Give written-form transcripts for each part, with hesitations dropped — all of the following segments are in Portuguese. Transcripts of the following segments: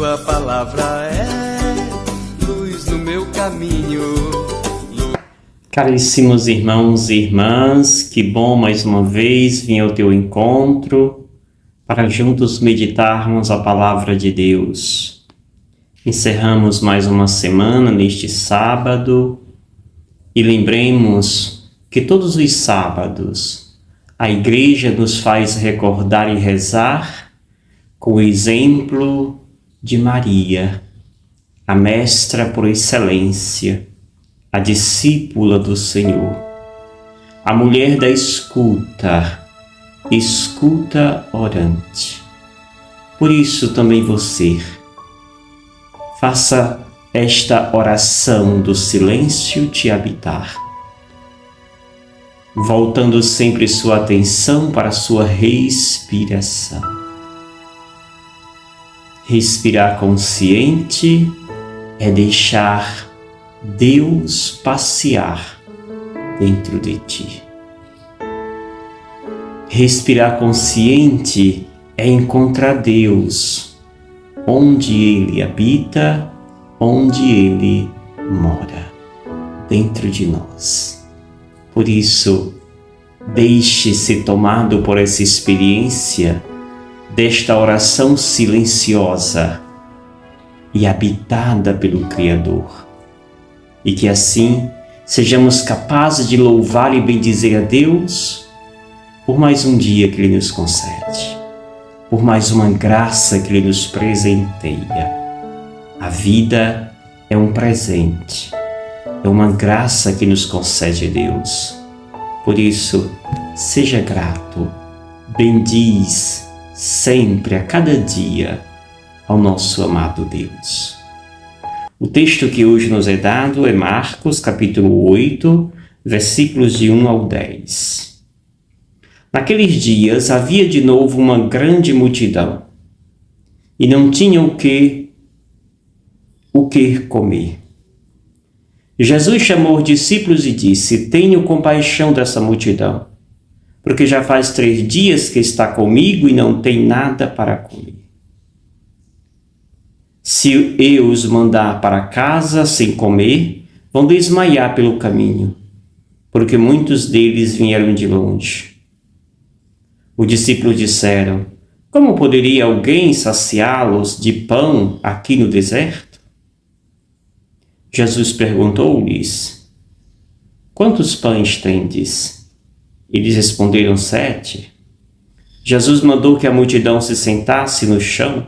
tua palavra é luz no meu caminho. Caríssimos irmãos e irmãs, que bom mais uma vez vir ao teu encontro para juntos meditarmos a palavra de Deus. Encerramos mais uma semana neste sábado e lembremos que todos os sábados a Igreja nos faz recordar e rezar com o exemplo de Maria, a mestra por excelência, a discípula do Senhor, a mulher da escuta orante. Por isso também você, faça esta oração do silêncio te habitar, voltando sempre sua atenção para a sua respiração. Respirar consciente é deixar Deus passear dentro de ti. Respirar consciente é encontrar Deus onde Ele habita, onde Ele mora, dentro de nós. Por isso, deixe-se tomado por essa experiência desta oração silenciosa e habitada pelo Criador. E que assim sejamos capazes de louvar e bendizer a Deus por mais um dia que Ele nos concede, por mais uma graça que Ele nos presenteia. A vida é um presente, é uma graça que nos concede Deus. Por isso, seja grato, bendiz sempre, a cada dia, ao nosso amado Deus. O texto que hoje nos é dado é Marcos, capítulo 8, versículos de 1 ao 10. Naqueles dias havia de novo uma grande multidão, e não tinham o que comer. Jesus chamou os discípulos e disse: Tenho compaixão dessa multidão, porque já faz 3 dias que está comigo e não tem nada para comer. Se eu os mandar para casa sem comer, vão desmaiar pelo caminho, porque muitos deles vieram de longe. Os discípulos disseram: Como poderia alguém saciá-los de pão aqui no deserto? Jesus perguntou-lhes: Quantos pães tendes? Eles responderam: 7. Jesus mandou que a multidão se sentasse no chão.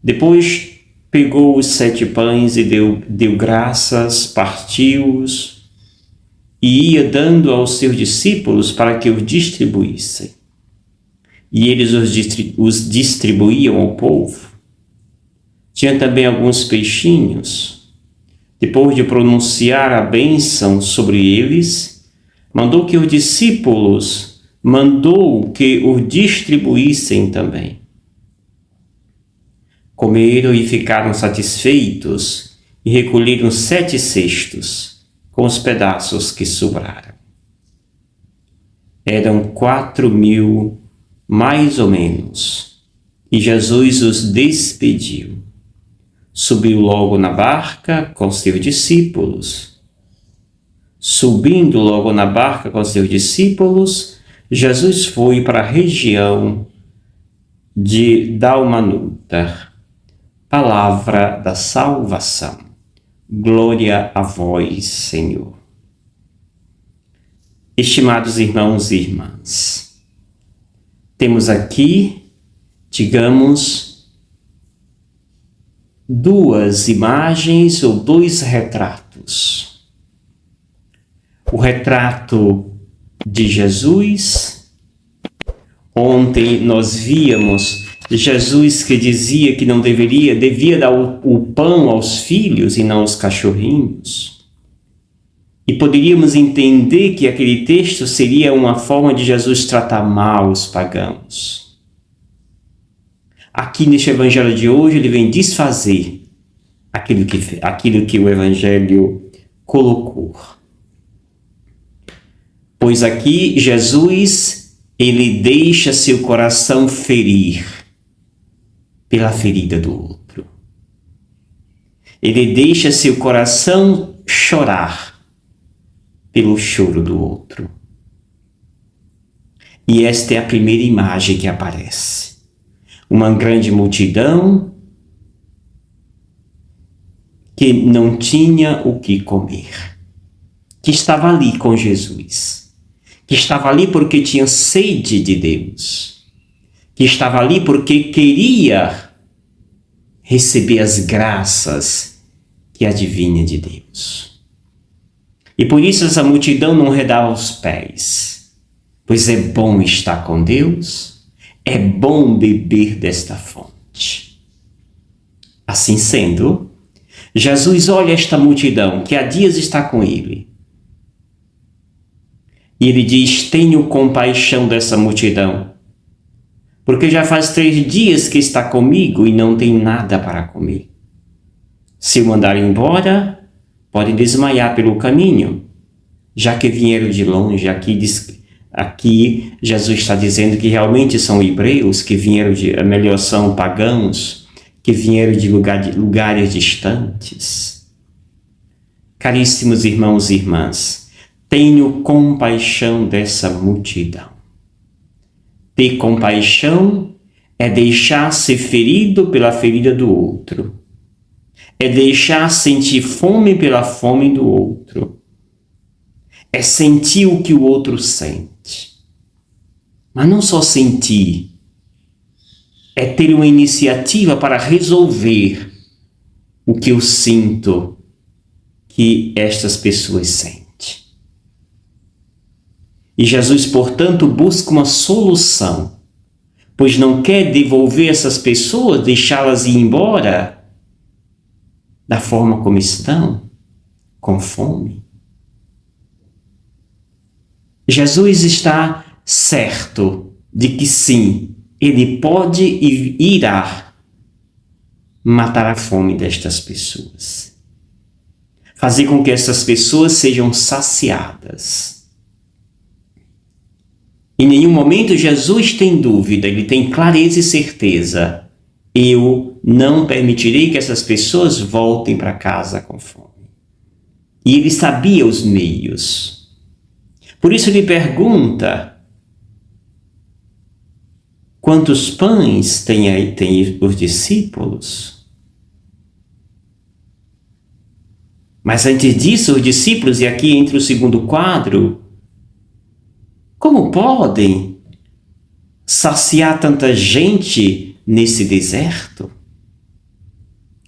Depois pegou os 7 pães e deu graças, partiu-os e ia dando aos seus discípulos para que os distribuíssem. E eles os distribuíam ao povo. Tinha também alguns peixinhos. Depois de pronunciar a bênção sobre eles, mandou que os distribuíssem também. Comeram e ficaram satisfeitos e recolheram 7 cestos com os pedaços que sobraram. Eram 4.000, mais ou menos, e Jesus os despediu. Subiu logo na barca com seus discípulos. Subindo logo na barca com seus discípulos, Jesus foi para a região de Dalmanuta. Palavra da salvação. Glória a vós, Senhor. Estimados irmãos e irmãs, temos aqui, digamos, 2 imagens ou 2 retratos. O retrato de Jesus. Ontem nós víamos Jesus que dizia que devia dar o pão aos filhos e não aos cachorrinhos. E poderíamos entender que aquele texto seria uma forma de Jesus tratar mal os pagãos. Aqui neste evangelho de hoje ele vem desfazer aquilo que o evangelho colocou. Pois aqui Jesus, ele deixa seu coração ferir. pela ferida do outro. Ele deixa seu coração chorar pelo choro do outro. E esta é a primeira imagem que aparece. Uma grande multidão que não tinha o que comer, que estava ali com Jesus, que estava ali porque tinha sede de Deus, que estava ali porque queria receber as graças que advinha de Deus. E por isso essa multidão não redava os pés, pois é bom estar com Deus, é bom beber desta fonte. Assim sendo, Jesus olha esta multidão que há dias está com ele. E ele diz: tenho compaixão dessa multidão, porque já faz 3 dias que está comigo e não tem nada para comer. Se o mandar embora, pode desmaiar pelo caminho, já que vieram de longe. Aqui Jesus está dizendo que realmente são hebreus, que vieram são pagãos, que vieram de lugares distantes. Caríssimos irmãos e irmãs, tenho compaixão dessa multidão. Ter compaixão é deixar ser ferido pela ferida do outro. É deixar sentir fome pela fome do outro. É sentir o que o outro sente. Mas não só sentir. É ter uma iniciativa para resolver o que eu sinto que estas pessoas sentem. E Jesus, portanto, busca uma solução, pois não quer devolver essas pessoas, deixá-las ir embora da forma como estão, com fome. Jesus está certo de que sim, ele pode e irá matar a fome destas pessoas. Fazer com que essas pessoas sejam saciadas. Em nenhum momento Jesus tem dúvida, ele tem clareza e certeza. Eu não permitirei que essas pessoas voltem para casa com fome. E ele sabia os meios. Por isso ele pergunta: quantos pães tem os discípulos? Mas antes disso, os discípulos, e aqui entre o segundo quadro, como podem saciar tanta gente nesse deserto?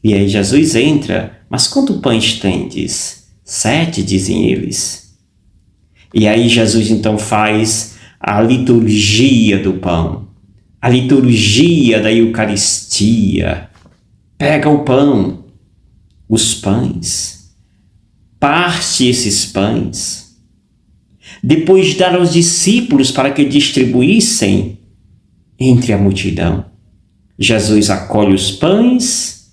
E aí Jesus entra: mas quantos pães tendes? 7, dizem eles. E aí Jesus então faz a liturgia do pão, a liturgia da Eucaristia. Pega o pão, os pães, parte esses pães, depois dar aos discípulos para que distribuíssem entre a multidão. Jesus acolhe os pães,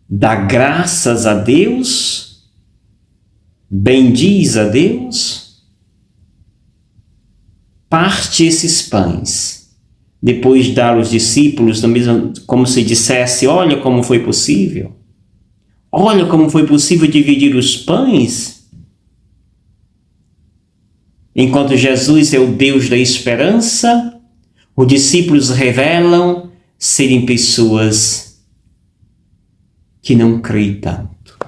dá graças a Deus, bendiz a Deus, parte esses pães, depois dá aos discípulos, como se dissesse: olha como foi possível, olha como foi possível dividir os pães. Enquanto Jesus é o Deus da esperança, os discípulos revelam serem pessoas que não creem tanto.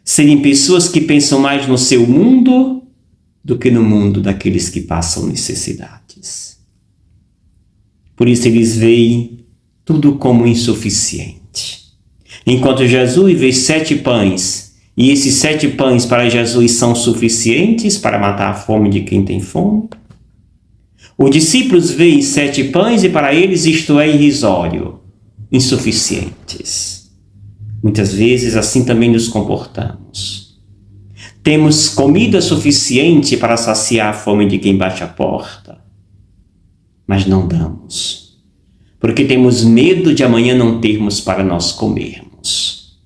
Serem pessoas que pensam mais no seu mundo do que no mundo daqueles que passam necessidades. Por isso eles veem tudo como insuficiente. Enquanto Jesus vê 7 pães, e esses 7 pães para Jesus são suficientes para matar a fome de quem tem fome, os discípulos veem 7 pães e para eles isto é irrisório, insuficientes. Muitas vezes assim também nos comportamos. Temos comida suficiente para saciar a fome de quem bate a porta, mas não damos, porque temos medo de amanhã não termos para nós comermos.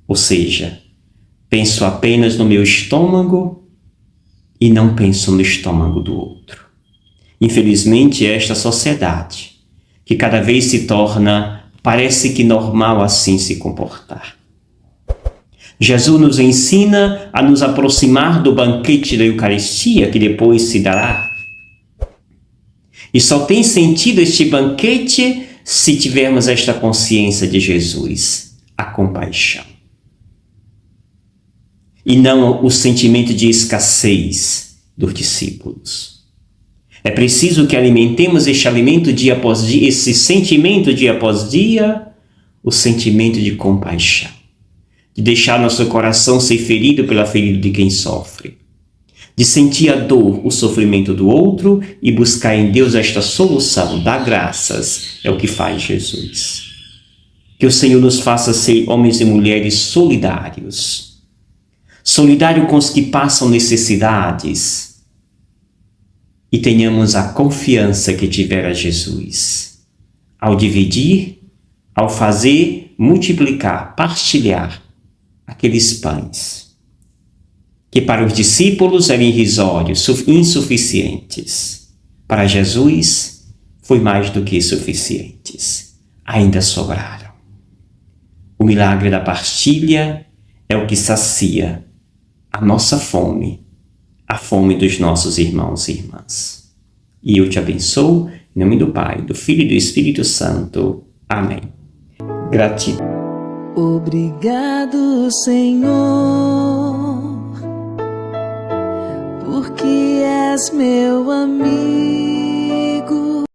Ou seja, penso apenas no meu estômago e não penso no estômago do outro. Infelizmente, é esta sociedade que cada vez se torna, parece que normal assim se comportar. Jesus nos ensina a nos aproximar do banquete da Eucaristia que depois se dará. E só tem sentido este banquete se tivermos esta consciência de Jesus, a compaixão. E não o sentimento de escassez dos discípulos. É preciso que alimentemos este alimento dia após dia, esse sentimento dia após dia, o sentimento de compaixão. De deixar nosso coração ser ferido pela ferida de quem sofre. De sentir a dor, o sofrimento do outro e buscar em Deus esta solução, dar graças, é o que faz Jesus. Que o Senhor nos faça ser homens e mulheres solidários. Solidário com os que passam necessidades. E tenhamos a confiança que tivera Jesus. Ao dividir, ao fazer, multiplicar, partilhar aqueles pães. Que para os discípulos eram irrisórios, insuficientes. Para Jesus, foi mais do que suficientes. Ainda sobraram. O milagre da partilha é o que sacia a nossa fome, a fome dos nossos irmãos e irmãs. E eu te abençoo, em nome do Pai, do Filho e do Espírito Santo. Amém. Gratidão. Obrigado, Senhor, porque és meu amigo.